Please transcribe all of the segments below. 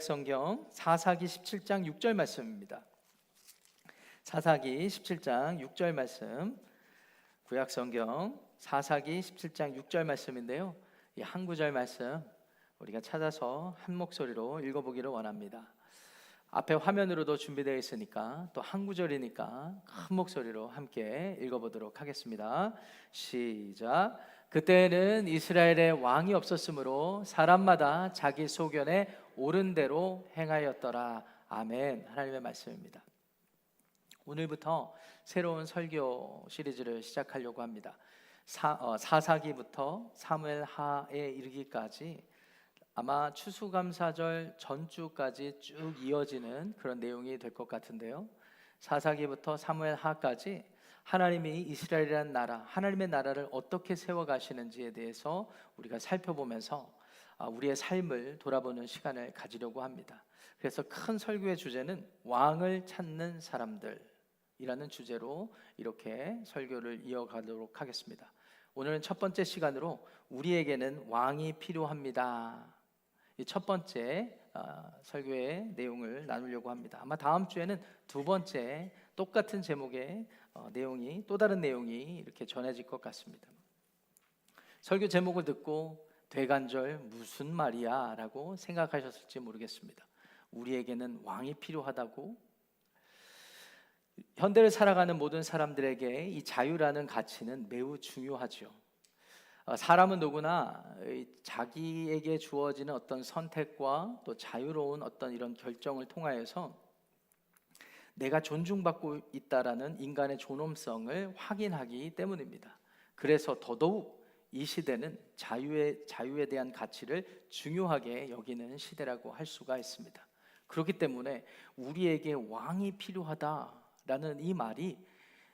성경 사사기 17장 6절 말씀입니다. 사사기 17장 6절 말씀, 구약 성경 사사기 17장 6절 말씀인데요. 이 한 구절 말씀 우리가 찾아서 한 목소리로 읽어보기를 원합니다. 앞에 화면으로도 준비되어 있으니까 또 한 구절이니까 큰 목소리로 함께 읽어보도록 하겠습니다. 시작. 그때는 이스라엘에 왕이 없었으므로 사람마다 자기 소견에 옳은 대로 행하였더라. 아멘. 하나님의 말씀입니다. 오늘부터 새로운 설교 시리즈를 시작하려고 합니다. 사사기부터 사무엘하에 이르기까지 아마 추수감사절 전주까지 쭉 이어지는 그런 내용이 될 것 같은데요. 사사기부터 사무엘하까지 하나님이 이스라엘이라는 나라, 하나님의 나라를 어떻게 세워가시는지에 대해서 우리가 살펴보면서 우리의 삶을 돌아보는 시간을 가지려고 합니다. 그래서 큰 설교의 주제는 왕을 찾는 사람들이라는 주제로 이렇게 설교를 이어가도록 하겠습니다. 오늘은 첫 번째 시간으로 우리에게는 왕이 필요합니다. 이 첫 번째 설교의 내용을 나누려고 합니다. 아마 다음 주에는 두 번째 똑같은 제목의 내용이, 또 다른 내용이 이렇게 전해질 것 같습니다. 설교 제목을 듣고 되간절 무슨 말이야 라고 생각하셨을지 모르겠습니다. 우리에게는 왕이 필요하다고? 현대를 살아가는 모든 사람들에게 이 자유라는 가치는 매우 중요하죠. 사람은 누구나 자기에게 주어지는 어떤 선택과 또 자유로운 어떤 이런 결정을 통하여서 내가 존중받고 있다라는 인간의 존엄성을 확인하기 때문입니다. 그래서 더더욱 이 시대는 자유에 대한 가치를 중요하게 여기는 시대라고 할 수가 있습니다. 그렇기 때문에 우리에게 왕이 필요하다라는 이 말이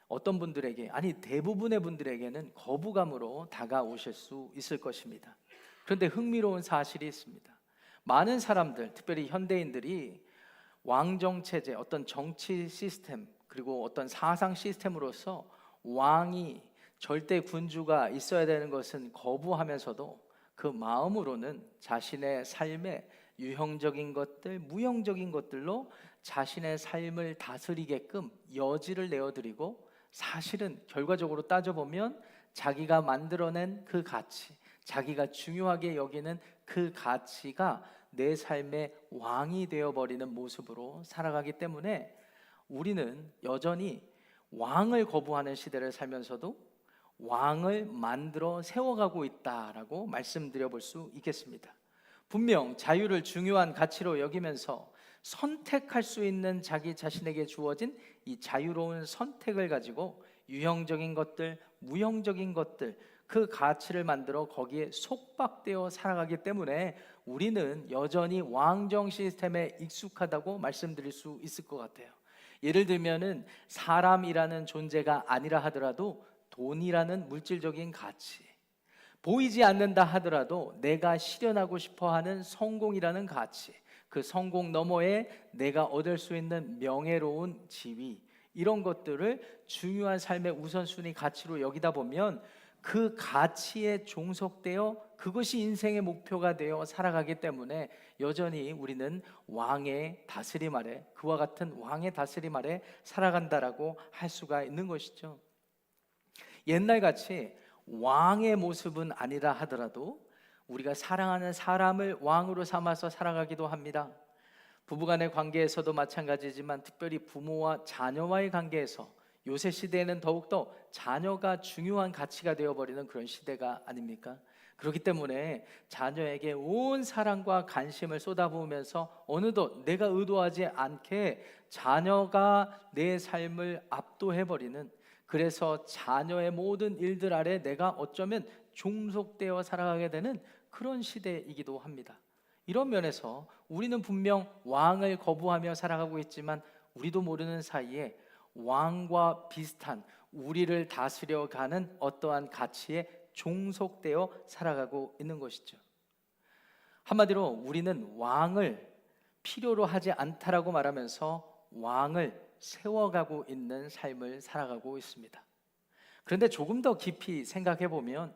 어떤 분들에게, 아니 대부분의 분들에게는 거부감으로 다가오실 수 있을 것입니다. 그런데 흥미로운 사실이 있습니다. 많은 사람들, 특별히 현대인들이 왕정체제, 어떤 정치 시스템, 그리고 어떤 사상 시스템으로서 왕이, 절대 군주가 있어야 되는 것은 거부하면서도 그 마음으로는 자신의 삶에 유형적인 것들, 무형적인 것들로 자신의 삶을 다스리게끔 여지를 내어드리고, 사실은 결과적으로 따져보면 자기가 만들어낸 그 가치, 자기가 중요하게 여기는 그 가치가 내 삶의 왕이 되어버리는 모습으로 살아가기 때문에 우리는 여전히 왕을 거부하는 시대를 살면서도 왕을 만들어 세워가고 있다라고 말씀드려 볼 수 있겠습니다. 분명 자유를 중요한 가치로 여기면서 선택할 수 있는 자기 자신에게 주어진 이 자유로운 선택을 가지고 유형적인 것들, 무형적인 것들, 그 가치를 만들어 거기에 속박되어 살아가기 때문에 우리는 여전히 왕정 시스템에 익숙하다고 말씀드릴 수 있을 것 같아요. 예를 들면은 사람이라는 존재가 아니라 하더라도 돈이라는 물질적인 가치, 보이지 않는다 하더라도 내가 실현하고 싶어하는 성공이라는 가치, 그 성공 너머에 내가 얻을 수 있는 명예로운 지위, 이런 것들을 중요한 삶의 우선순위 가치로 여기다 보면 그 가치에 종속되어 그것이 인생의 목표가 되어 살아가기 때문에 여전히 우리는 왕의 다스림 아래, 그와 같은 왕의 다스림 아래 살아간다라고 할 수가 있는 것이죠. 옛날같이 왕의 모습은 아니라 하더라도 우리가 사랑하는 사람을 왕으로 삼아서 살아가기도 합니다. 부부간의 관계에서도 마찬가지지만 특별히 부모와 자녀와의 관계에서 요새 시대에는 더욱더 자녀가 중요한 가치가 되어버리는 그런 시대가 아닙니까? 그렇기 때문에 자녀에게 온 사랑과 관심을 쏟아부으면서 어느덧 내가 의도하지 않게 자녀가 내 삶을 압도해버리는, 그래서 자녀의 모든 일들 아래 내가 어쩌면 종속되어 살아가게 되는 그런 시대이기도 합니다. 이런 면에서 우리는 분명 왕을 거부하며 살아가고 있지만 우리도 모르는 사이에 왕과 비슷한 우리를 다스려가는 어떠한 가치에 종속되어 살아가고 있는 것이죠. 한마디로 우리는 왕을 필요로 하지 않다라고 말하면서 왕을 세워가고 있는 삶을 살아가고 있습니다. 그런데 조금 더 깊이 생각해 보면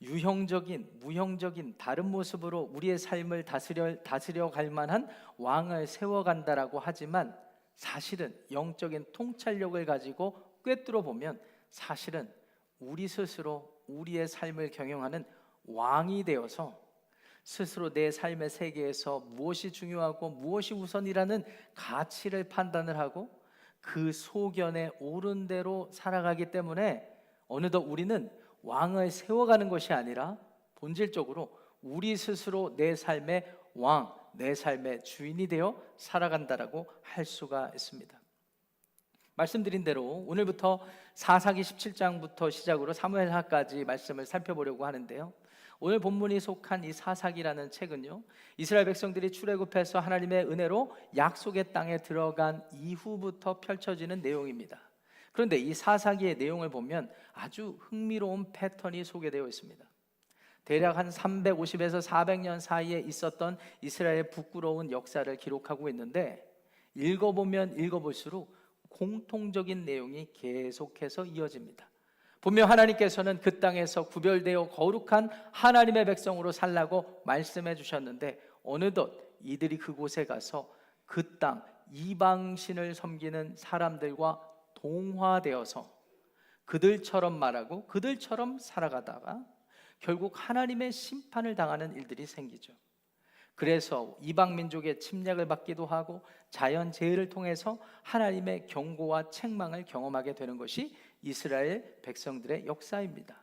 유형적인, 무형적인 다른 모습으로 우리의 삶을 다스려 갈 만한 왕을 세워간다라고 하지만 사실은 영적인 통찰력을 가지고 꿰뚫어 보면 사실은 우리 스스로 우리의 삶을 경영하는 왕이 되어서 스스로 내 삶의 세계에서 무엇이 중요하고 무엇이 우선이라는 가치를 판단을 하고 그 소견에 옳은 대로 살아가기 때문에 어느덧 우리는 왕을 세워가는 것이 아니라 본질적으로 우리 스스로 내 삶의 왕, 내 삶의 주인이 되어 살아간다라고 할 수가 있습니다. 말씀드린 대로 오늘부터 사사기 17장부터 시작으로 사무엘하까지 말씀을 살펴보려고 하는데요. 오늘 본문이 속한 이 사사기라는 책은요, 이스라엘 백성들이 출애굽해서 하나님의 은혜로 약속의 땅에 들어간 이후부터 펼쳐지는 내용입니다. 그런데 이 사사기의 내용을 보면 아주 흥미로운 패턴이 소개되어 있습니다. 대략 한 350에서 400년 사이에 있었던 이스라엘의 부끄러운 역사를 기록하고 있는데 읽어보면 읽어볼수록 공통적인 내용이 계속해서 이어집니다. 분명 하나님께서는 그 땅에서 구별되어 거룩한 하나님의 백성으로 살라고 말씀해 주셨는데 어느덧 이들이 그곳에 가서 그 땅 이방신을 섬기는 사람들과 동화되어서 그들처럼 말하고 그들처럼 살아가다가 결국 하나님의 심판을 당하는 일들이 생기죠. 그래서 이방 민족의 침략을 받기도 하고 자연 재해를 통해서 하나님의 경고와 책망을 경험하게 되는 것이 이스라엘 백성들의 역사입니다.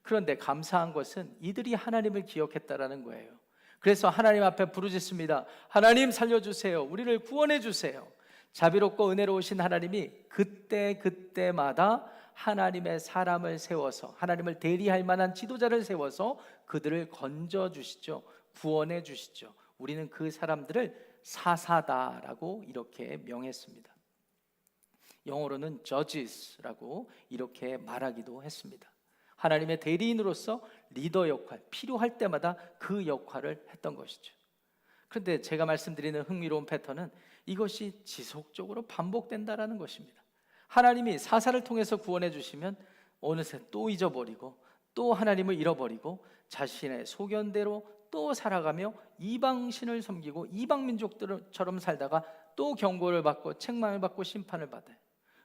그런데 감사한 것은 이들이 하나님을 기억했다라는 거예요. 그래서 하나님 앞에 부르짖습니다. 하나님 살려주세요. 우리를 구원해 주세요. 자비롭고 은혜로우신 하나님이 그때마다 하나님의 사람을 세워서 하나님을 대리할 만한 지도자를 세워서 그들을 건져주시죠. 구원해 주시죠. 우리는 그 사람들을 사사다라고 이렇게 명했습니다. 영어로는 judges라고 이렇게 말하기도 했습니다. 하나님의 대리인으로서 리더 역할, 필요할 때마다 그 역할을 했던 것이죠. 그런데 제가 말씀드리는 흥미로운 패턴은 이것이 지속적으로 반복된다라는 것입니다. 하나님이 사사를 통해서 구원해 주시면 어느새 또 잊어버리고 또 하나님을 잃어버리고 자신의 소견대로 또 살아가며 이방신을 섬기고 이방 민족들처럼 살다가 또 경고를 받고 책망을 받고 심판을 받아요.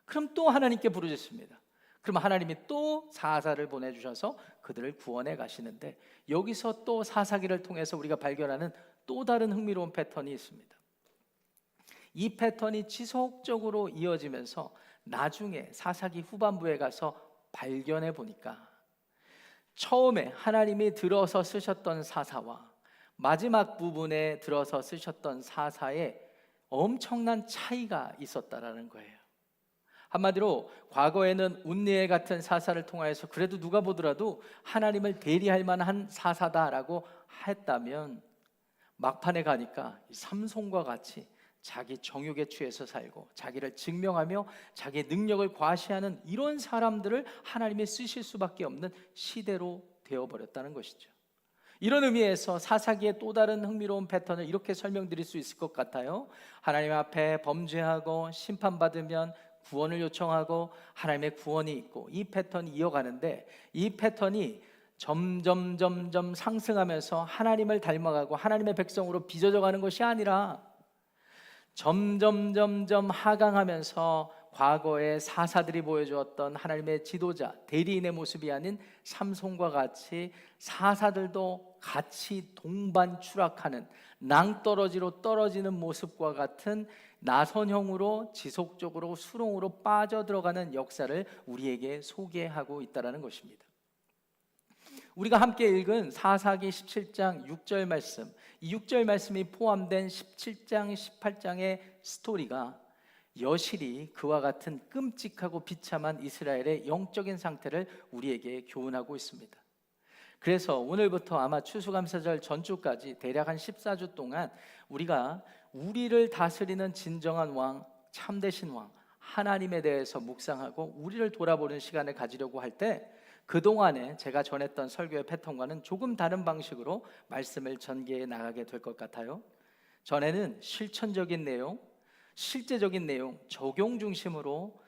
그럼 또 하나님께 부르짖습니다. 그럼 하나님이 또 사사를 보내주셔서 그들을 구원해 가시는데 여기서 또 사사기를 통해서 우리가 발견하는 또 다른 흥미로운 패턴이 있습니다. 이 패턴이 지속적으로 이어지면서 나중에 사사기 후반부에 가서 발견해 보니까 처음에 하나님이 들어서 쓰셨던 사사와 마지막 부분에 들어서 쓰셨던 사사에 엄청난 차이가 있었다라는 거예요. 한마디로 과거에는 운니엘 같은 사사를 통하여서 그래도 누가 보더라도 하나님을 대리할 만한 사사다라고 했다면 막판에 가니까 삼손과 같이 자기 정욕에 취해서 살고 자기를 증명하며 자기의 능력을 과시하는 이런 사람들을 하나님이 쓰실 수밖에 없는 시대로 되어버렸다는 것이죠. 이런 의미에서 사사기의 또 다른 흥미로운 패턴을 이렇게 설명드릴 수 있을 것 같아요. 하나님 앞에 범죄하고 심판받으면 구원을 요청하고 하나님의 구원이 있고 이 패턴이 이어가는데 이 패턴이 점점 상승하면서 하나님을 닮아가고 하나님의 백성으로 빚어져 가는 것이 아니라 점점 하강하면서 과거의 사사들이 보여주었던 하나님의 지도자, 대리인의 모습이 아닌 삼손과 같이 사사들도 같이 동반 추락하는 낭떠러지로 떨어지는 모습과 같은 나선형으로 지속적으로 수렁으로 빠져들어가는 역사를 우리에게 소개하고 있다는 것입니다. 우리가 함께 읽은 사사기 17장 6절 말씀, 이 6절 말씀이 포함된 17장 18장의 스토리가 여실히 그와 같은 끔찍하고 비참한 이스라엘의 영적인 상태를 우리에게 교훈하고 있습니다. 그래서 오늘부터 아마 추수감사절 전주까지 대략 한 14주 동안 우리가 우리를 다스리는 진정한 왕, 참되신 왕, 하나님에 대해서 묵상하고 우리를 돌아보는 시간을 가지려고 할 때 그동안에 제가 전했던 설교의 패턴과는 조금 다른 방식으로 말씀을 전개해 나가게 될 것 같아요. 전에는 실천적인 내용, 실제적인 내용, 적용 중심으로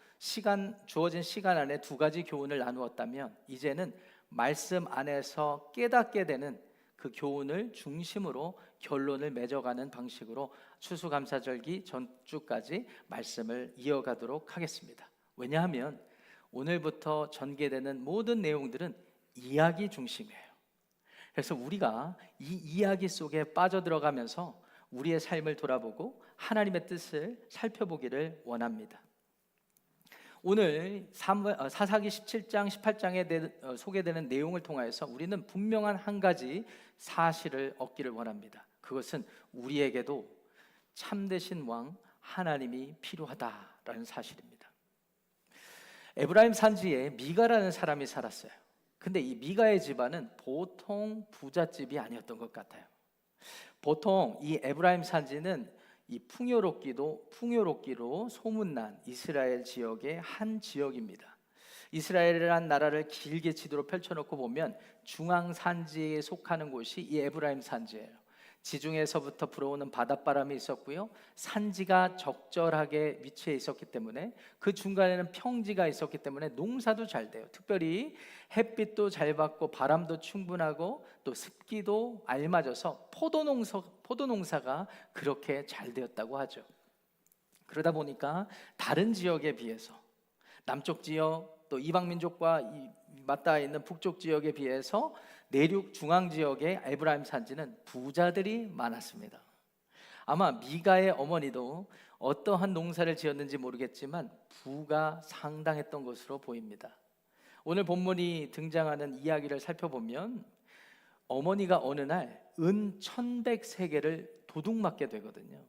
주어진 시간 안에 두 가지 교훈을 나누었다면 이제는 말씀 안에서 깨닫게 되는 그 교훈을 중심으로 결론을 맺어가는 방식으로 추수감사절기 전주까지 말씀을 이어가도록 하겠습니다. 왜냐하면 오늘부터 전개되는 모든 내용들은 이야기 중심이에요. 그래서 우리가 이 이야기 속에 빠져들어가면서 우리의 삶을 돌아보고 하나님의 뜻을 살펴보기를 원합니다. 오늘 사사기 17장, 18장에 소개되는 내용을 통하여서 우리는 분명한 한 가지 사실을 얻기를 원합니다. 그것은 우리에게도 참되신 왕 하나님이 필요하다라는 사실입니다. 에브라임 산지에 미가라는 사람이 살았어요. 근데 이 미가의 집안은 보통 부잣집이 아니었던 것 같아요. 보통 이 에브라임 산지는 이 풍요롭기로 소문난 이스라엘 지역의 한 지역입니다. 이스라엘이라는 나라를 길게 지도로 펼쳐놓고 보면 중앙 산지에 속하는 곳이 이 에브라임 산지예요. 지중해에서부터 불어오는 바닷바람이 있었고요, 산지가 적절하게 위치해 있었기 때문에 그 중간에는 평지가 있었기 때문에 농사도 잘 돼요. 특별히 햇빛도 잘 받고 바람도 충분하고 또 습기도 알맞아서 포도농사가 그렇게 잘 되었다고 하죠. 그러다 보니까 다른 지역에 비해서 남쪽 지역 또 이방민족과 맞닿아 있는 북쪽 지역에 비해서 내륙 중앙 지역의 에브라임 산지는 부자들이 많았습니다. 아마 미가의 어머니도 어떠한 농사를 지었는지 모르겠지만 부가 상당했던 것으로 보입니다. 오늘 본문이 등장하는 이야기를 살펴보면 어머니가 어느 날 은 1100세겔을 도둑맞게 되거든요.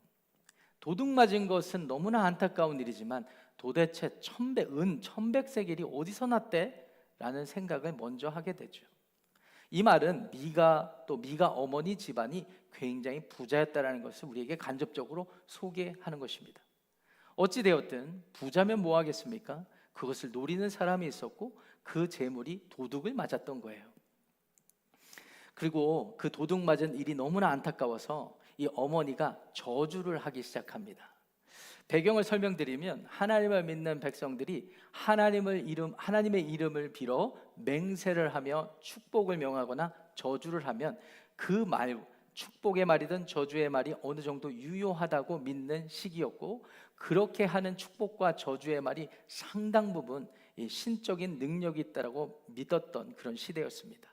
도둑맞은 것은 너무나 안타까운 일이지만 도대체 은 1100세겔이 어디서 났대? 라는 생각을 먼저 하게 되죠. 이 말은 미가 어머니 집안이 굉장히 부자였다는 것을 우리에게 간접적으로 소개하는 것입니다. 어찌되었든 부자면 뭐 하겠습니까? 그것을 노리는 사람이 있었고 그 재물이 도둑을 맞았던 거예요. 그리고 그 도둑 맞은 일이 너무나 안타까워서 이 어머니가 저주를 하기 시작합니다. 배경을 설명드리면 하나님을 믿는 백성들이 하나님의 이름을 빌어 맹세를 하며 축복을 명하거나 저주를 하면 그 말, 축복의 말이든 저주의 말이 어느 정도 유효하다고 믿는 시기였고, 그렇게 하는 축복과 저주의 말이 상당 부분 신적인 능력이 있다고 믿었던 그런 시대였습니다.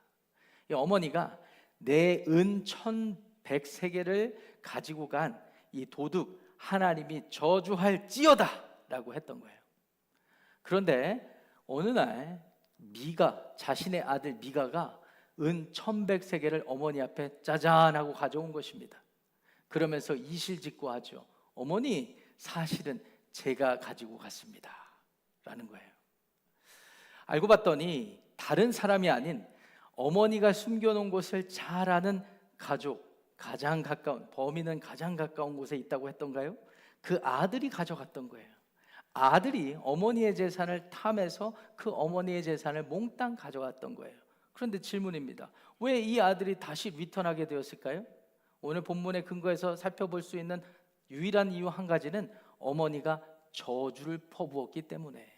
이 어머니가 내 은 1100세겔을 가지고 간 이 도둑 하나님이 저주할지어다 라고 했던 거예요. 그런데 어느 날 자신의 아들 미가가 은 1100세겔을 어머니 앞에 짜잔 하고 가져온 것입니다. 그러면서 이실직고 하죠. 어머니, 사실은 제가 가지고 갔습니다 라는 거예요. 알고 봤더니 다른 사람이 아닌 어머니가 숨겨놓은 곳을 잘 아는 가족, 범인은 가장 가까운 곳에 있다고 했던가요? 그 아들이 가져갔던 거예요. 아들이 어머니의 재산을 탐해서 그 어머니의 재산을 몽땅 가져갔던 거예요. 그런데 질문입니다. 왜 이 아들이 다시 리턴하게 되었을까요? 오늘 본문의 근거에서 살펴볼 수 있는 유일한 이유 한 가지는 어머니가 저주를 퍼부었기 때문에.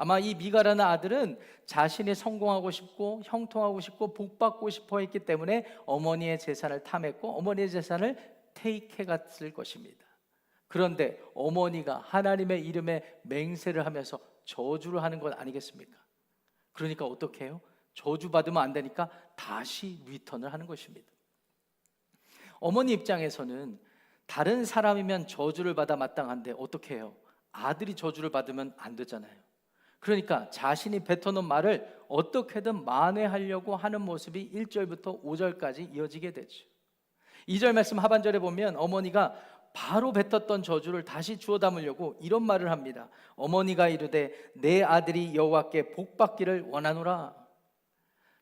아마 이 미가라는 아들은 자신이 성공하고 싶고 형통하고 싶고 복받고 싶어 했기 때문에 어머니의 재산을 탐했고 어머니의 재산을 테이크해 갔을 것입니다. 그런데 어머니가 하나님의 이름에 맹세를 하면서 저주를 하는 것 아니겠습니까? 그러니까 어떻게 해요? 저주받으면 안 되니까 다시 리턴을 하는 것입니다. 어머니 입장에서는 다른 사람이면 저주를 받아 마땅한데 어떻게 해요? 아들이 저주를 받으면 안 되잖아요. 그러니까 자신이 뱉어놓은 말을 어떻게든 만회하려고 하는 모습이 1절부터 5절까지 이어지게 되죠. 2절 말씀 하반절에 보면 어머니가 바로 뱉었던 저주를 다시 주워 담으려고 이런 말을 합니다. 어머니가 이르되 내 아들이 여호와께 복받기를 원하노라.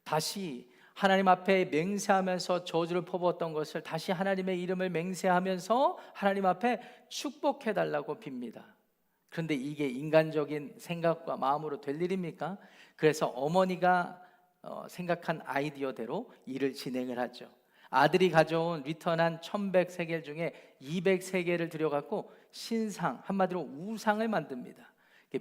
다시 하나님 앞에 맹세하면서 저주를 퍼부었던 것을 다시 하나님의 이름을 맹세하면서 하나님 앞에 축복해달라고 빕니다. 그런데 이게 인간적인 생각과 마음으로 될 일입니까? 그래서 어머니가 생각한 아이디어대로 일을 진행을 하죠. 아들이 가져온 리턴한 1100세겔 중에 200세겔을 들여갖고 신상, 한마디로 우상을 만듭니다.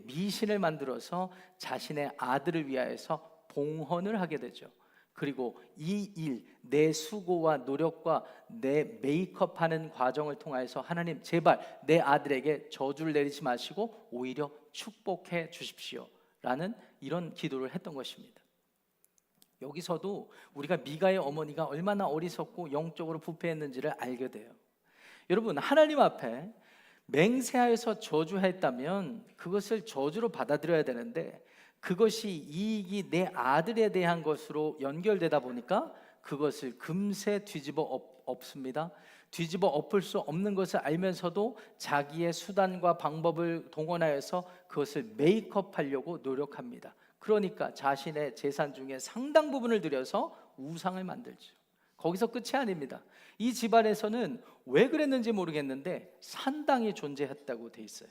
미신을 만들어서 자신의 아들을 위하여서 봉헌을 하게 되죠. 그리고 이 일, 내 수고와 노력과 내 메이크업하는 과정을 통해서 하나님 제발 내 아들에게 저주를 내리지 마시고 오히려 축복해 주십시오 라는 이런 기도를 했던 것입니다. 여기서도 우리가 미가의 어머니가 얼마나 어리석고 영적으로 부패했는지를 알게 돼요. 여러분, 하나님 앞에 맹세하여서 저주했다면 그것을 저주로 받아들여야 되는데 그것이 이익이 내 아들에 대한 것으로 연결되다 보니까 그것을 금세 뒤집어 엎습니다. 뒤집어 엎을 수 없는 것을 알면서도 자기의 수단과 방법을 동원하여서 그것을 메이크업하려고 노력합니다. 그러니까 자신의 재산 중에 상당 부분을 들여서 우상을 만들죠. 거기서 끝이 아닙니다. 이 집안에서는 왜 그랬는지 모르겠는데 산당이 존재했다고 돼 있어요.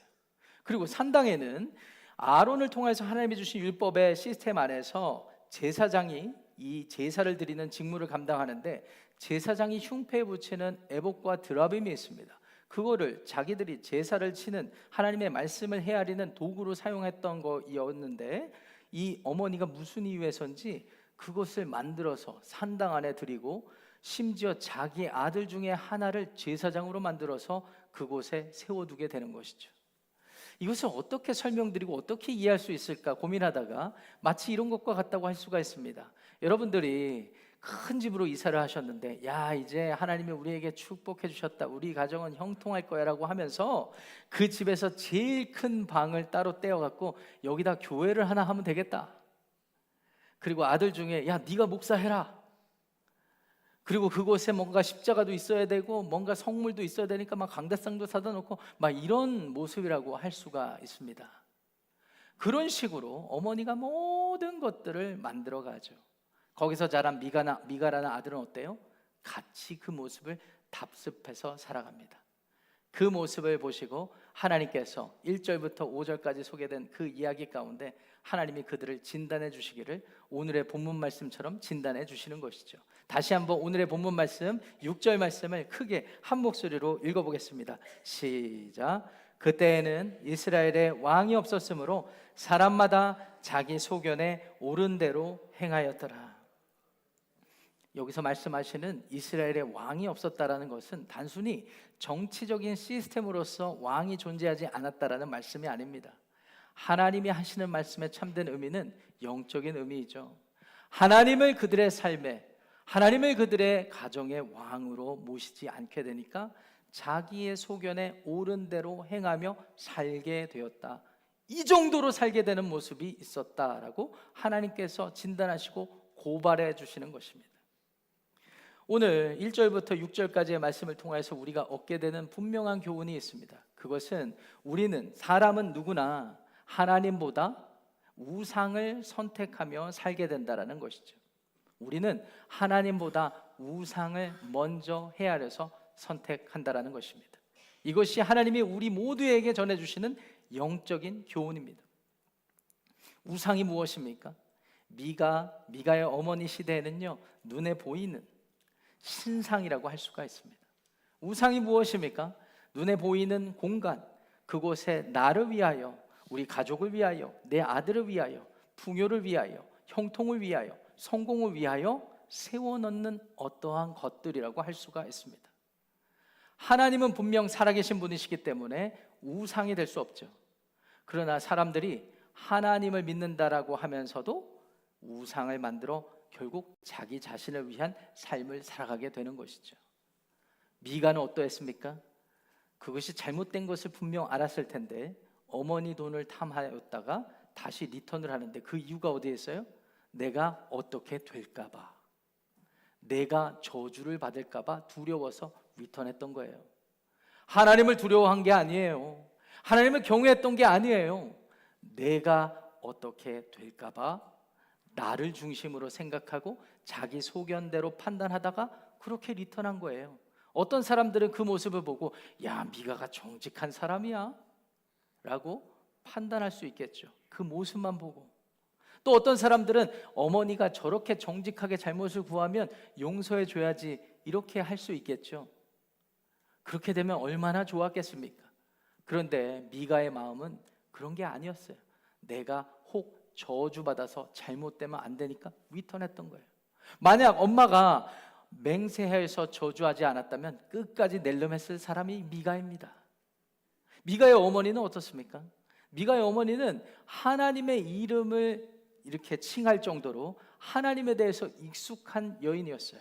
그리고 산당에는 아론을 통해서 하나님이 주신 율법의 시스템 안에서 제사장이 이 제사를 드리는 직무를 감당하는데 제사장이 흉패에 붙이는 에봇과 드라빔이 있습니다. 그거를 자기들이 제사를 치는 하나님의 말씀을 헤아리는 도구로 사용했던 거였는데 이 어머니가 무슨 이유에선지 그것을 만들어서 산당 안에 드리고 심지어 자기 아들 중에 하나를 제사장으로 만들어서 그곳에 세워두게 되는 것이죠. 이것을 어떻게 설명드리고 어떻게 이해할 수 있을까 고민하다가 마치 이런 것과 같다고 할 수가 있습니다. 여러분들이 큰 집으로 이사를 하셨는데 야 이제 하나님이 우리에게 축복해 주셨다, 우리 가정은 형통할 거야 라고 하면서 그 집에서 제일 큰 방을 따로 떼어갖고 여기다 교회를 하나 하면 되겠다. 그리고 아들 중에 야 네가 목사해라. 그리고 그곳에 뭔가 십자가도 있어야 되고 뭔가 성물도 있어야 되니까 막 강대상도 사다 놓고 막 이런 모습이라고 할 수가 있습니다. 그런 식으로 어머니가 모든 것들을 만들어 가죠. 거기서 자란 미가라는 아들은 어때요? 같이 그 모습을 답습해서 살아갑니다. 그 모습을 보시고 하나님께서 1절부터 5절까지 소개된 그 이야기 가운데 하나님이 그들을 진단해 주시기를 오늘의 본문 말씀처럼 진단해 주시는 것이죠. 다시 한번 오늘의 본문 말씀 6절 말씀을 크게 한 목소리로 읽어보겠습니다. 시작. 그때에는 이스라엘에 왕이 없었으므로 사람마다 자기 소견에 옳은 대로 행하였더라. 여기서 말씀하시는 이스라엘에 왕이 없었다라는 것은 단순히 정치적인 시스템으로서 왕이 존재하지 않았다라는 말씀이 아닙니다. 하나님이 하시는 말씀의 참된 의미는 영적인 의미이죠. 하나님을 그들의 삶에, 하나님을 그들의 가정의 왕으로 모시지 않게 되니까 자기의 소견에 옳은 대로 행하며 살게 되었다. 이 정도로 살게 되는 모습이 있었다라고 하나님께서 진단하시고 고발해 주시는 것입니다. 오늘 1절부터 6절까지의 말씀을 통해서 우리가 얻게 되는 분명한 교훈이 있습니다. 그것은 우리는 사람은 누구나 하나님보다 우상을 선택하며 살게 된다는 것이죠. 우리는 하나님보다 우상을 먼저 헤아려서 선택한다는 것입니다. 이것이 하나님이 우리 모두에게 전해주시는 영적인 교훈입니다. 우상이 무엇입니까? 미가의 어머니 시대에는요, 눈에 보이는 신상이라고 할 수가 있습니다. 우상이 무엇입니까? 눈에 보이는 공간, 그곳에 나를 위하여, 우리 가족을 위하여, 내 아들을 위하여, 풍요를 위하여, 형통을 위하여, 성공을 위하여 세워놓는 어떠한 것들이라고 할 수가 있습니다. 하나님은 분명 살아계신 분이시기 때문에 우상이 될 수 없죠. 그러나 사람들이 하나님을 믿는다라고 하면서도 우상을 만들어 결국 자기 자신을 위한 삶을 살아가게 되는 것이죠. 미가는 어떠했습니까? 그것이 잘못된 것을 분명 알았을 텐데 어머니 돈을 탐하였다가 다시 리턴을 하는데 그 이유가 어디에 있어요? 내가 어떻게 될까 봐, 내가 저주를 받을까 봐 두려워서 리턴했던 거예요. 하나님을 두려워한 게 아니에요. 하나님을 경외했던 게 아니에요. 내가 어떻게 될까 봐 나를 중심으로 생각하고 자기 소견대로 판단하다가 그렇게 리턴한 거예요. 어떤 사람들은 그 모습을 보고 야, 미가가 정직한 사람이야 라고 판단할 수 있겠죠. 그 모습만 보고. 또 어떤 사람들은 어머니가 저렇게 정직하게 잘못을 구하면 용서해 줘야지 이렇게 할 수 있겠죠. 그렇게 되면 얼마나 좋았겠습니까? 그런데 미가의 마음은 그런 게 아니었어요. 내가 혹 저주받아서 잘못되면 안 되니까 위턴했던 거예요. 만약 엄마가 맹세해서 저주하지 않았다면 끝까지 낼름했을 사람이 미가입니다. 미가의 어머니는 어떻습니까? 미가의 어머니는 하나님의 이름을 이렇게 칭할 정도로 하나님에 대해서 익숙한 여인이었어요.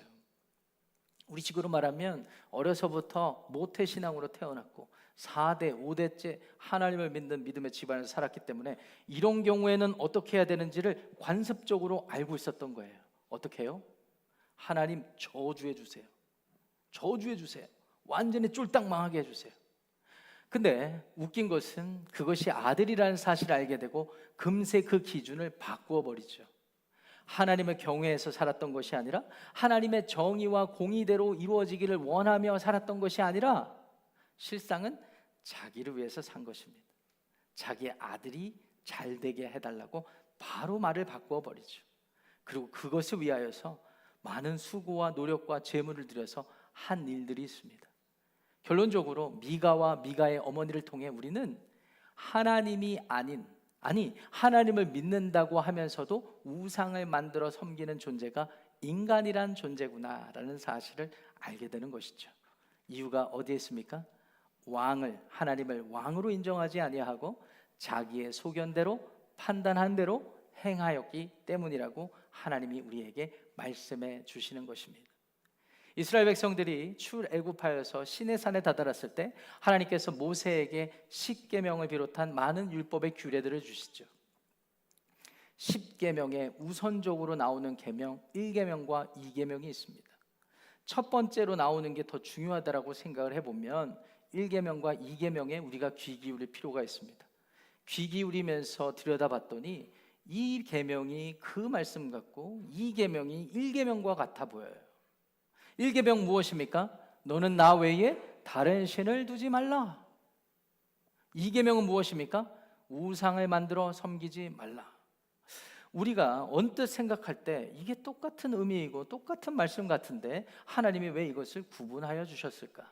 우리 식으로 말하면 어려서부터 모태신앙으로 태어났고 4대, 5대째 하나님을 믿는 믿음의 집안에서 살았기 때문에 이런 경우에는 어떻게 해야 되는지를 관습적으로 알고 있었던 거예요. 어떻게 해요? 하나님 저주해 주세요. 저주해 주세요. 완전히 쫄딱 망하게 해주세요. 근데 웃긴 것은 그것이 아들이라는 사실을 알게 되고 금세 그 기준을 바꾸어 버리죠. 하나님을 경외해서 살았던 것이 아니라 하나님의 정의와 공의대로 이루어지기를 원하며 살았던 것이 아니라 실상은 자기를 위해서 산 것입니다. 자기의 아들이 잘 되게 해달라고 바로 말을 바꾸어 버리죠. 그리고 그것을 위하여서 많은 수고와 노력과 재물을 들여서 한 일들이 있습니다. 결론적으로 미가와 미가의 어머니를 통해 우리는 하나님이 아니 하나님을 믿는다고 하면서도 우상을 만들어 섬기는 존재가 인간이란 존재구나라는 사실을 알게 되는 것이죠. 이유가 어디에 있습니까? 하나님을 왕으로 인정하지 아니하고 자기의 소견대로 판단한 대로 행하였기 때문이라고 하나님이 우리에게 말씀해 주시는 것입니다. 이스라엘 백성들이 출애굽하여서 시내산에 다다랐을 때 하나님께서 모세에게 십계명을 비롯한 많은 율법의 규례들을 주시죠. 십계명에 우선적으로 나오는 계명 1계명과 2계명이 있습니다. 첫 번째로 나오는 게 더 중요하다고 생각을 해보면 1계명과 2계명에 우리가 귀 기울일 필요가 있습니다. 귀 기울이면서 들여다봤더니 이 계명이 그 말씀 같고 2계명이 1계명과 같아 보여요. 1계명 무엇입니까? 너는 나 외에 다른 신을 두지 말라. 2계명은 무엇입니까? 우상을 만들어 섬기지 말라. 우리가 언뜻 생각할 때 이게 똑같은 의미이고 똑같은 말씀 같은데 하나님이 왜 이것을 구분하여 주셨을까?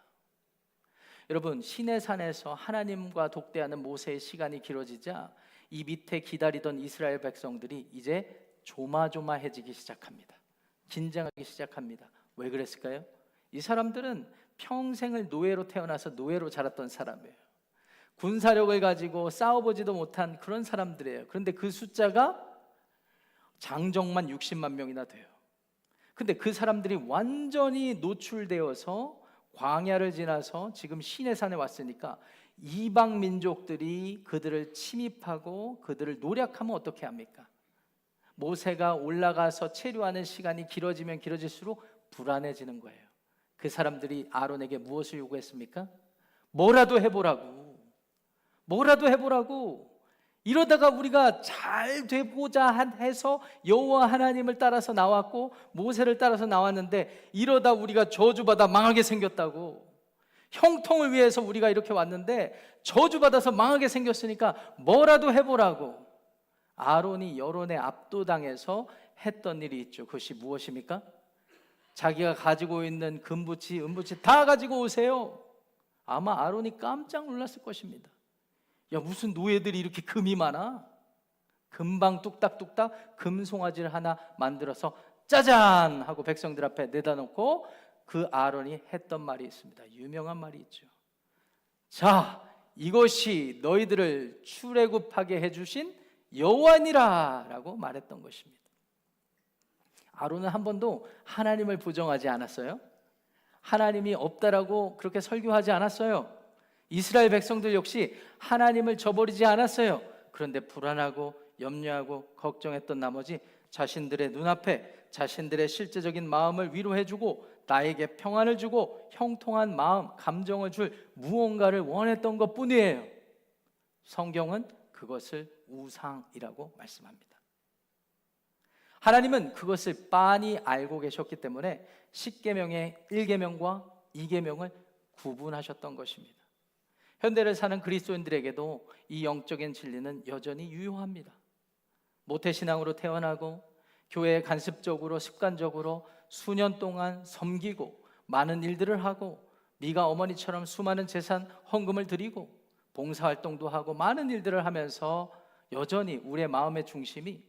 여러분, 시내산에서 하나님과 독대하는 모세의 시간이 길어지자 이 밑에 기다리던 이스라엘 백성들이 이제 조마조마해지기 시작합니다. 긴장하기 시작합니다. 왜 그랬을까요? 이 사람들은 평생을 노예로 태어나서 노예로 자랐던 사람이에요. 군사력을 가지고 싸워보지도 못한 그런 사람들이에요. 그런데 그 숫자가 장정만 60만 명이나 돼요. 근데 그 사람들이 완전히 노출되어서 광야를 지나서 지금 시내산에 왔으니까 이방 민족들이 그들을 침입하고 그들을 노략하면 어떻게 합니까? 모세가 올라가서 체류하는 시간이 길어지면 길어질수록 불안해지는 거예요. 그 사람들이 아론에게 무엇을 요구했습니까? 뭐라도 해보라고. 이러다가 우리가 잘 되고자 해서 여호와 하나님을 따라서 나왔고 모세를 따라서 나왔는데 이러다 우리가 저주받아 망하게 생겼다고. 형통을 위해서 우리가 이렇게 왔는데 저주받아서 망하게 생겼으니까 뭐라도 해보라고. 아론이 여론에 압도당해서 했던 일이 있죠. 그것이 무엇입니까? 자기가 가지고 있는 금부치, 은부치 다 가지고 오세요. 아마 아론이 깜짝 놀랐을 것입니다. 야, 무슨 노예들이 이렇게 금이 많아? 금방 뚝딱뚝딱 금송아지를 하나 만들어서 짜잔 하고 백성들 앞에 내다 놓고 그 아론이 했던 말이 있습니다. 유명한 말이 있죠. 자, 이것이 너희들을 출애굽하게 해주신 여호와니라 라고 말했던 것입니다. 아론은 한 번도 하나님을 부정하지 않았어요. 하나님이 없다라고 그렇게 설교하지 않았어요. 이스라엘 백성들 역시 하나님을 저버리지 않았어요. 그런데 불안하고 염려하고 걱정했던 나머지 자신들의 눈앞에 자신들의 실제적인 마음을 위로해주고 나에게 평안을 주고 형통한 마음, 감정을 줄 무언가를 원했던 것뿐이에요. 성경은 그것을 우상이라고 말씀합니다. 하나님은 그것을 빤히 알고 계셨기 때문에 10계명의 1계명과 2계명을 구분하셨던 것입니다. 현대를 사는 그리스도인들에게도 이 영적인 진리는 여전히 유효합니다. 모태신앙으로 태어나고 교회에 간습적으로 습관적으로 수년 동안 섬기고 많은 일들을 하고 미가 어머니처럼 수많은 재산 헌금을 드리고 봉사활동도 하고 많은 일들을 하면서 여전히 우리의 마음의 중심이,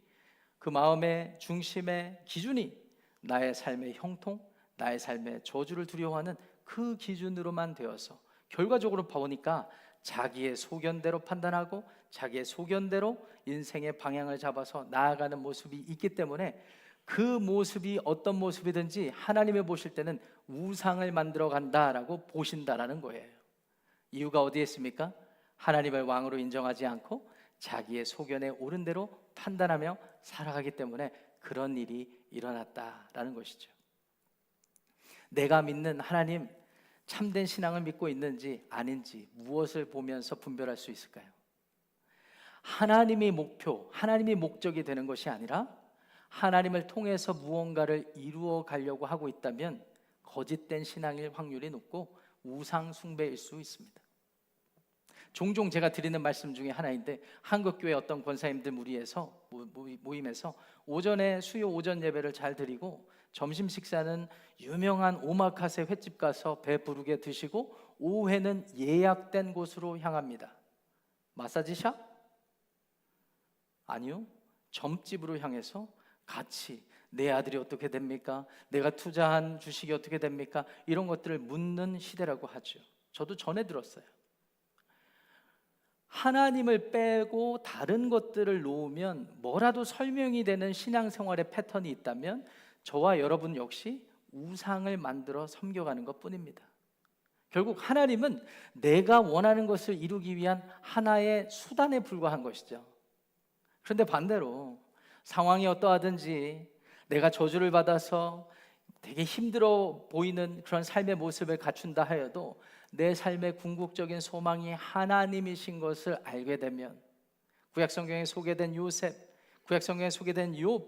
그 마음의 중심의 기준이 나의 삶의 형통, 나의 삶의 저주를 두려워하는 그 기준으로만 되어서 결과적으로 보니까 자기의 소견대로 판단하고 자기의 소견대로 인생의 방향을 잡아서 나아가는 모습이 있기 때문에 그 모습이 어떤 모습이든지 하나님이 보실 때는 우상을 만들어 간다라고 보신다라는 거예요. 이유가 어디에 있습니까? 하나님을 왕으로 인정하지 않고 자기의 소견에 옳은 대로 판단하며 살아가기 때문에 그런 일이 일어났다라는 것이죠. 내가 믿는 하나님, 참된 신앙을 믿고 있는지 아닌지 무엇을 보면서 분별할 수 있을까요? 하나님이 목표, 하나님이 목적이 되는 것이 아니라 하나님을 통해서 무언가를 이루어 가려고 하고 있다면 거짓된 신앙일 확률이 높고 우상 숭배일 수 있습니다. 종종 제가 드리는 말씀 중에 하나인데, 한국교회 어떤 권사님들 모임에서 오전에 수요 오전 예배를 잘 드리고 점심 식사는 유명한 오마카세 횟집 가서 배부르게 드시고 오후에는 예약된 곳으로 향합니다. 마사지샵? 아니요, 점집으로 향해서 같이 내 아들이 어떻게 됩니까? 내가 투자한 주식이 어떻게 됩니까? 이런 것들을 묻는 시대라고 하죠. 저도 전에 들었어요. 하나님을 빼고 다른 것들을 놓으면 뭐라도 설명이 되는 신앙생활의 패턴이 있다면 저와 여러분 역시 우상을 만들어 섬겨가는 것뿐입니다. 결국 하나님은 내가 원하는 것을 이루기 위한 하나의 수단에 불과한 것이죠. 그런데 반대로 상황이 어떠하든지 내가 저주를 받아서 되게 힘들어 보이는 그런 삶의 모습을 갖춘다 하여도 내 삶의 궁극적인 소망이 하나님이신 것을 알게 되면, 구약성경에 소개된 요셉, 구약성경에 소개된 욥,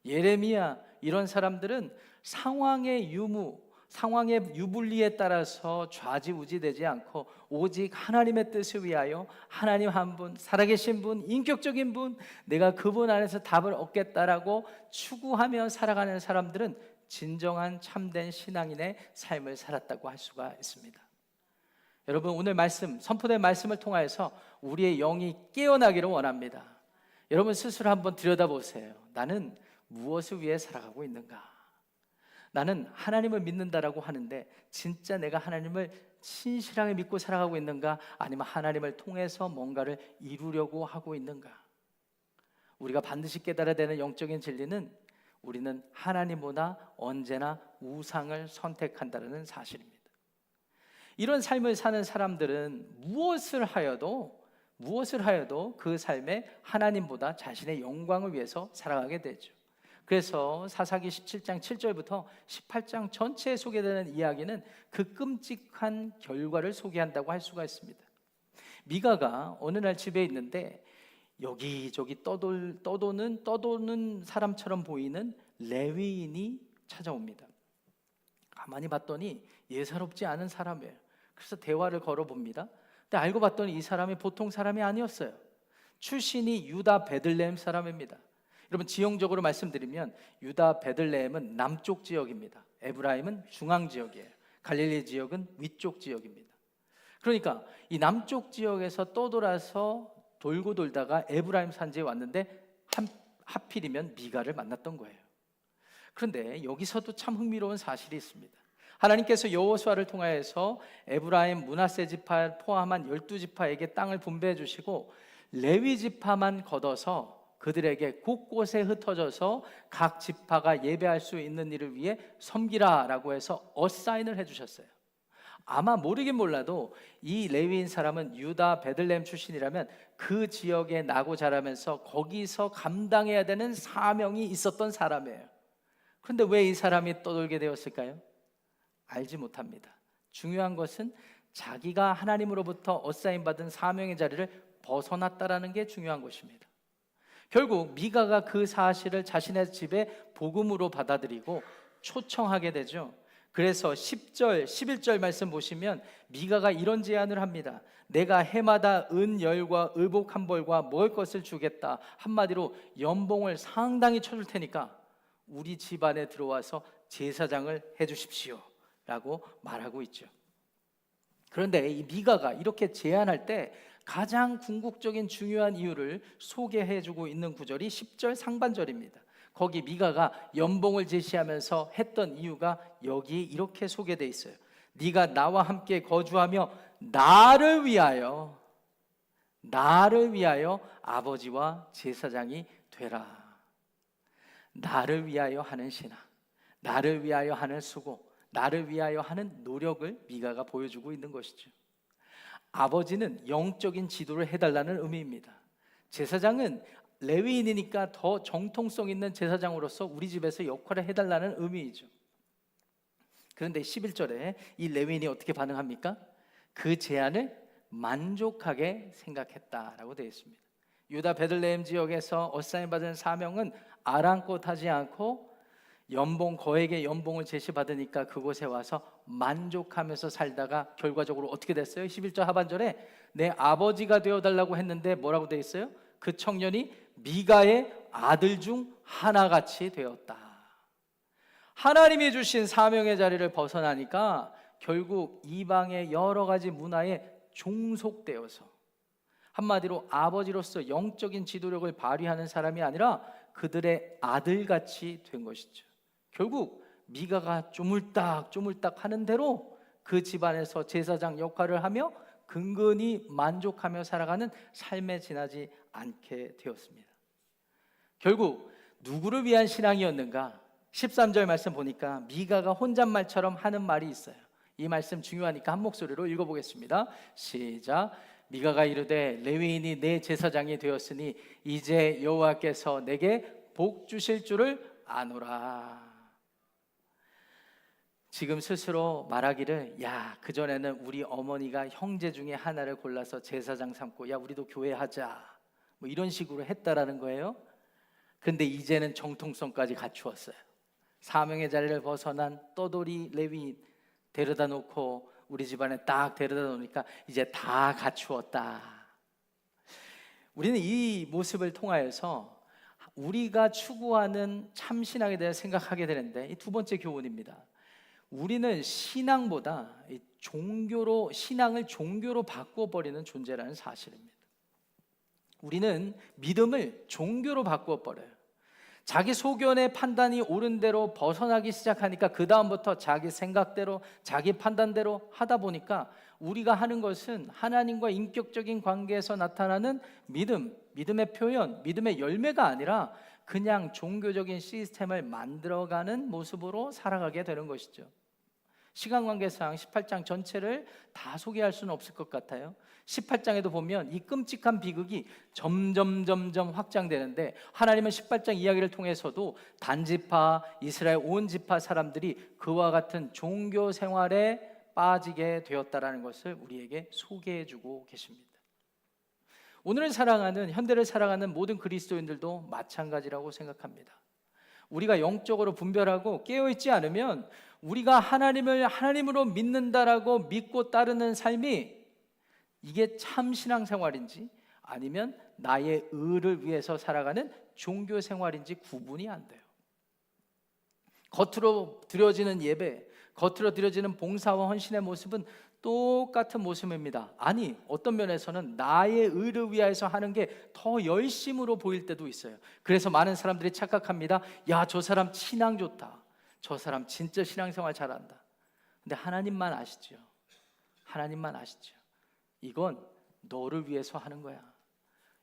예레미야, 이런 사람들은 상황의 유무, 상황의 유불리에 따라서 좌지우지되지 않고 오직 하나님의 뜻을 위하여 하나님 한 분, 살아계신 분, 인격적인 분, 내가 그분 안에서 답을 얻겠다라고 추구하며 살아가는 사람들은 진정한 참된 신앙인의 삶을 살았다고 할 수가 있습니다. 여러분, 오늘 말씀, 선포된 말씀을 통하여서 우리의 영이 깨어나기를 원합니다. 여러분 스스로 한번 들여다보세요. 나는 무엇을 위해 살아가고 있는가? 나는 하나님을 믿는다라고 하는데 진짜 내가 하나님을 신실하게 믿고 살아가고 있는가? 아니면 하나님을 통해서 뭔가를 이루려고 하고 있는가? 우리가 반드시 깨달아야 되는 영적인 진리는 우리는 하나님보다 언제나 우상을 선택한다는 사실입니다. 이런 삶을 사는 사람들은 무엇을 하여도 그 삶에 하나님보다 자신의 영광을 위해서 살아가게 되죠. 그래서 사사기 17장 7절부터 18장 전체에 소개되는 이야기는 그 끔찍한 결과를 소개한다고 할 수가 있습니다. 미가가 어느 날 집에 있는데 여기저기 떠도는 사람처럼 보이는 레위인이 찾아옵니다. 가만히 봤더니 예사롭지 않은 사람이에요. 그래서 대화를 걸어봅니다. 근데 알고 봤더니 이 사람이 보통 사람이 아니었어요. 출신이 유다 베들레헴 사람입니다. 여러분, 지형적으로 말씀드리면 유다 베들레헴은 남쪽 지역입니다. 에브라임은 중앙 지역이에요. 갈릴리 지역은 위쪽 지역입니다. 그러니까 이 남쪽 지역에서 떠돌아서 돌고 돌다가 에브라임 산지에 왔는데 하필이면 미가를 만났던 거예요. 그런데 여기서도 참 흥미로운 사실이 있습니다. 하나님께서 여호수아를 통하여서 에브라임 므낫세 지파 포함한 12지파에게 땅을 분배해 주시고 레위 지파만 걷어서 그들에게 곳곳에 흩어져서 각 지파가 예배할 수 있는 일을 위해 섬기라라고 해서 어사인을 해주셨어요. 아마 모르긴 몰라도 이 레위인 사람은 유다 베들레헴 출신이라면 그 지역에 나고 자라면서 거기서 감당해야 되는 사명이 있었던 사람이에요. 그런데 왜 이 사람이 떠돌게 되었을까요? 알지 못합니다. 중요한 것은 자기가 하나님으로부터 어사인 받은 사명의 자리를 벗어났다라는 게 중요한 것입니다. 결국 미가가 그 사실을 자신의 집에 복음으로 받아들이고 초청하게 되죠. 그래서 10절, 11절 말씀 보시면 미가가 이런 제안을 합니다. 내가 해마다 은열과 의복 한 벌과 먹을 것을 주겠다. 한마디로 연봉을 상당히 쳐줄 테니까 우리 집안에 들어와서 제사장을 해주십시오 라고 말하고 있죠. 그런데 이 미가가 이렇게 제안할 때 가장 궁극적인 중요한 이유를 소개해주고 있는 구절이 10절 상반절입니다. 거기 미가가 연봉을 제시하면서 했던 이유가 여기 이렇게 소개되어 있어요. 네가 나와 함께 거주하며 나를 위하여 아버지와 제사장이 되라. 나를 위하여 하는 신앙, 나를 위하여 하는 수고, 나를 위하여 하는 노력을 미가가 보여주고 있는 것이죠. 아버지는 영적인 지도를 해달라는 의미입니다. 제사장은 레위인이니까 더 정통성 있는 제사장으로서 우리 집에서 역할을 해달라는 의미이죠. 그런데 11절에 이 레위인이 어떻게 반응합니까? 그 제안을 만족하게 생각했다라고 되어 있습니다. 유다 베들레헴 지역에서 어사인 받은 사명은 아랑곳하지 않고 거액의 연봉을 제시받으니까 그곳에 와서 만족하면서 살다가 결과적으로 어떻게 됐어요? 11절 하반절에 내 아버지가 되어달라고 했는데 뭐라고 되어 있어요? 그 청년이 미가의 아들 중 하나같이 되었다. 하나님이 주신 사명의 자리를 벗어나니까 결국 이방의 여러 가지 문화에 종속되어서, 한마디로 아버지로서 영적인 지도력을 발휘하는 사람이 아니라 그들의 아들같이 된 것이죠. 결국 미가가 쪼물딱 하는 대로 그 집안에서 제사장 역할을 하며 근근히 만족하며 살아가는 삶에 지나지 않게 되었습니다. 결국 누구를 위한 신앙이었는가? 13절 말씀 보니까 미가가 혼잣말처럼 하는 말이 있어요. 이 말씀 중요하니까 한 목소리로 읽어보겠습니다. 시작. 미가가 이르되 레위인이 내 제사장이 되었으니 이제 여호와께서 내게 복 주실 줄을 아노라. 지금 스스로 말하기를, 야, 그전에는 우리 어머니가 형제 중에 하나를 골라서 제사장 삼고, 야, 우리도 교회 하자, 뭐 이런 식으로 했다라는 거예요. 근데 이제는 정통성까지 갖추었어요. 사명의 자리를 벗어난 떠돌이 레위인 데려다 놓고 우리 집안에 딱 데려다 놓으니까 이제 다 갖추었다. 우리는 이 모습을 통하여서 우리가 추구하는 참신앙에 대해 생각하게 되는데, 이 두 번째 교훈입니다. 우리는 신앙보다 신앙을 종교로 바꾸어버리는 존재라는 사실입니다. 우리는 믿음을 종교로 바꾸어버려요. 자기 소견의 판단이 옳은 대로 벗어나기 시작하니까 그 다음부터 자기 생각대로, 자기 판단대로 하다 보니까 우리가 하는 것은 하나님과 인격적인 관계에서 나타나는 믿음의 표현, 믿음의 열매가 아니라 그냥 종교적인 시스템을 만들어가는 모습으로 살아가게 되는 것이죠. 시간 관계상 18장 전체를 다 소개할 수는 없을 것 같아요. 18장에도 보면 이 끔찍한 비극이 점점 확장되는데, 하나님은 18장 이야기를 통해서도 단지파, 이스라엘 온 지파 사람들이 그와 같은 종교 생활에 빠지게 되었다라는 것을 우리에게 소개해주고 계십니다. 오늘을 사랑하는, 현대를 살아가는 모든 그리스도인들도 마찬가지라고 생각합니다. 우리가 영적으로 분별하고 깨어있지 않으면 우리가 하나님을 하나님으로 믿는다라고 믿고 따르는 삶이 이게 참 신앙생활인지 아니면 나의 의를 위해서 살아가는 종교 생활인지 구분이 안 돼요. 겉으로 드려지는 예배, 겉으로 드려지는 봉사와 헌신의 모습은 똑같은 모습입니다. 아니, 어떤 면에서는 나의 의를 위해서 하는 게 더 열심으로 보일 때도 있어요. 그래서 많은 사람들이 착각합니다. 야, 저 사람 신앙 좋다, 저 사람 진짜 신앙생활 잘한다. 근데 하나님만 아시죠. 하나님만 아시죠. 이건 너를 위해서 하는 거야.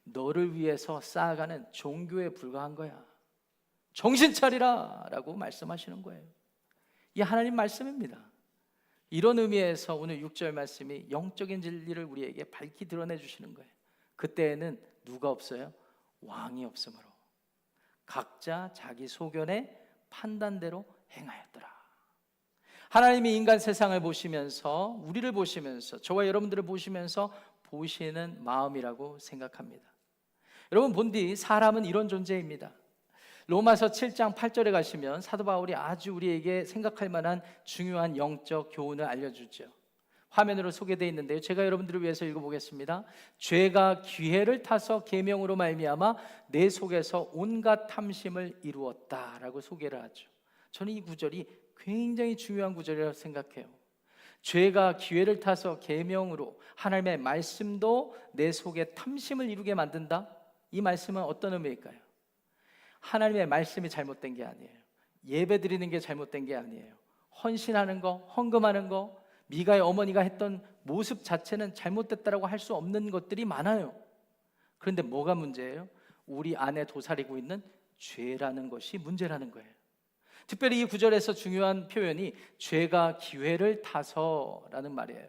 너를 위해서 쌓아가는 종교에 불과한 거야. 정신 차리라 라고 말씀하시는 거예요. 이 하나님 말씀입니다. 이런 의미에서 오늘 6절 말씀이 영적인 진리를 우리에게 밝히 드러내 주시는 거예요. 그때에는 누가 없어요? 왕이 없으므로 각자 자기 소견의 판단대로 행하였더라. 하나님이 인간 세상을 보시면서, 우리를 보시면서, 저와 여러분들을 보시면서 보시는 마음이라고 생각합니다. 여러분, 본디 사람은 이런 존재입니다. 로마서 7장 8절에 가시면 사도 바울이 아주 우리에게 생각할 만한 중요한 영적 교훈을 알려주죠. 화면으로 소개되어 있는데요, 제가 여러분들을 위해서 읽어보겠습니다. 죄가 기회를 타서 계명으로 말미암아 내 속에서 온갖 탐심을 이루었다라고 소개를 하죠. 저는 이 구절이 굉장히 중요한 구절이라고 생각해요. 죄가 기회를 타서 계명으로 하나님의 말씀도 내 속에 탐심을 이루게 만든다. 이 말씀은 어떤 의미일까요? 하나님의 말씀이 잘못된 게 아니에요. 예배 드리는 게 잘못된 게 아니에요. 헌신하는 거, 헌금하는 거, 미가의 어머니가 했던 모습 자체는 잘못됐다라고 할 수 없는 것들이 많아요. 그런데 뭐가 문제예요? 우리 안에 도사리고 있는 죄라는 것이 문제라는 거예요. 특별히 이 구절에서 중요한 표현이 죄가 기회를 타서라는 말이에요.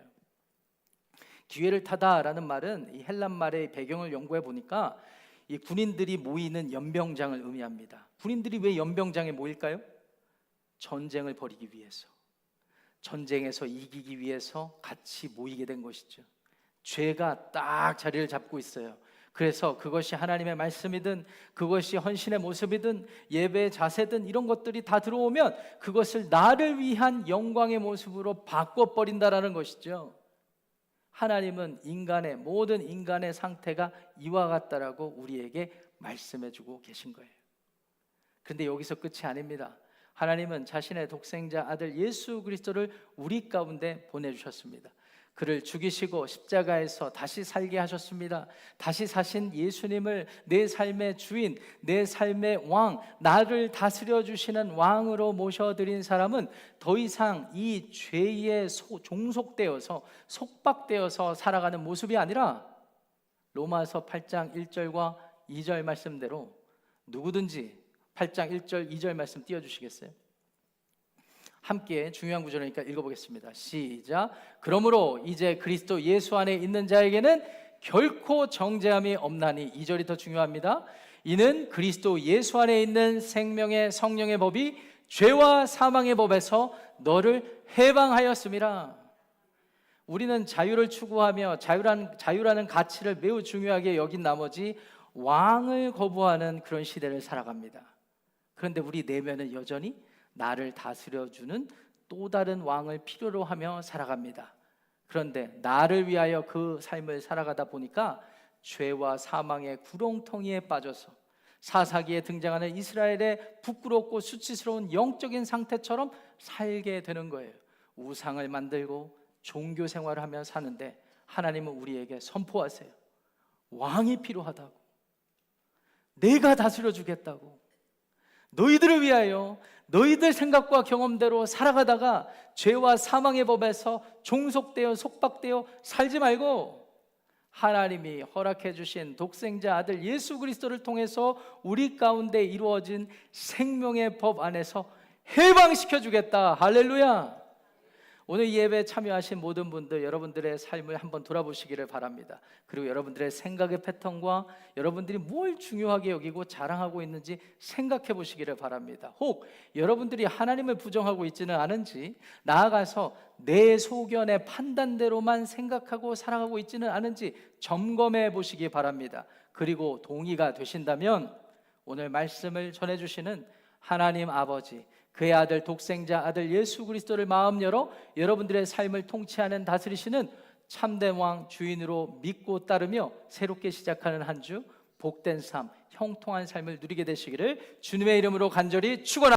기회를 타다라는 말은 이 헬란 말의 배경을 연구해 보니까 이 군인들이 모이는 연병장을 의미합니다. 군인들이 왜 연병장에 모일까요? 전쟁을 벌이기 위해서, 전쟁에서 이기기 위해서 같이 모이게 된 것이죠. 죄가 딱 자리를 잡고 있어요. 그래서 그것이 하나님의 말씀이든 그것이 헌신의 모습이든 예배의 자세든 이런 것들이 다 들어오면 그것을 나를 위한 영광의 모습으로 바꿔버린다라는 것이죠. 하나님은 인간의 모든 인간의 상태가 이와 같다라고 우리에게 말씀해주고 계신 거예요. 그런데 여기서 끝이 아닙니다. 하나님은 자신의 독생자 아들 예수 그리스도를 우리 가운데 보내주셨습니다. 그를 죽이시고 십자가에서 다시 살게 하셨습니다. 다시 사신 예수님을 내 삶의 주인, 내 삶의 왕, 나를 다스려 주시는 왕으로 모셔드린 사람은 더 이상 이 죄에 종속되어서 속박되어서 살아가는 모습이 아니라 로마서 8장 1절과 2절 말씀대로 누구든지 8장 1절 2절 말씀 띄워주시겠어요? 함께 중요한 구절이니까 읽어보겠습니다. 시작. 그러므로 이제 그리스도 예수 안에 있는 자에게는 결코 정죄함이 없나니. 2절이 더 중요합니다. 이는 그리스도 예수 안에 있는 생명의 성령의 법이 죄와 사망의 법에서 너를 해방하였음이라. 우리는 자유를 추구하며 자유라는 가치를 매우 중요하게 여긴 나머지 왕을 거부하는 그런 시대를 살아갑니다. 그런데 우리 내면은 여전히 나를 다스려주는 또 다른 왕을 필요로 하며 살아갑니다. 그런데 나를 위하여 그 삶을 살아가다 보니까 죄와 사망의 구렁텅이에 빠져서 사사기에 등장하는 이스라엘의 부끄럽고 수치스러운 영적인 상태처럼 살게 되는 거예요. 우상을 만들고 종교 생활을 하며 사는데 하나님은 우리에게 선포하세요. 왕이 필요하다고, 내가 다스려 주겠다고, 너희들을 위하여 너희들 생각과 경험대로 살아가다가 죄와 사망의 법에서 종속되어 속박되어 살지 말고 하나님이 허락해 주신 독생자 아들 예수 그리스도를 통해서 우리 가운데 이루어진 생명의 법 안에서 해방시켜 주겠다. 할렐루야. 오늘 예배에 참여하신 모든 분들, 여러분들의 삶을 한번 돌아보시기를 바랍니다. 그리고 여러분들의 생각의 패턴과 여러분들이 뭘 중요하게 여기고 자랑하고 있는지 생각해 보시기를 바랍니다. 혹 여러분들이 하나님을 부정하고 있지는 않은지, 나아가서 내 소견의 판단대로만 생각하고 살아가고 있지는 않은지 점검해 보시기 바랍니다. 그리고 동의가 되신다면 오늘 말씀을 전해주시는 하나님 아버지, 그의 아들 독생자 아들 예수 그리스도를 마음 열어 여러분들의 삶을 통치하는 다스리시는 참된 왕 주인으로 믿고 따르며 새롭게 시작하는 한 주 복된 삶, 형통한 삶을 누리게 되시기를 주님의 이름으로 간절히 축원합니다.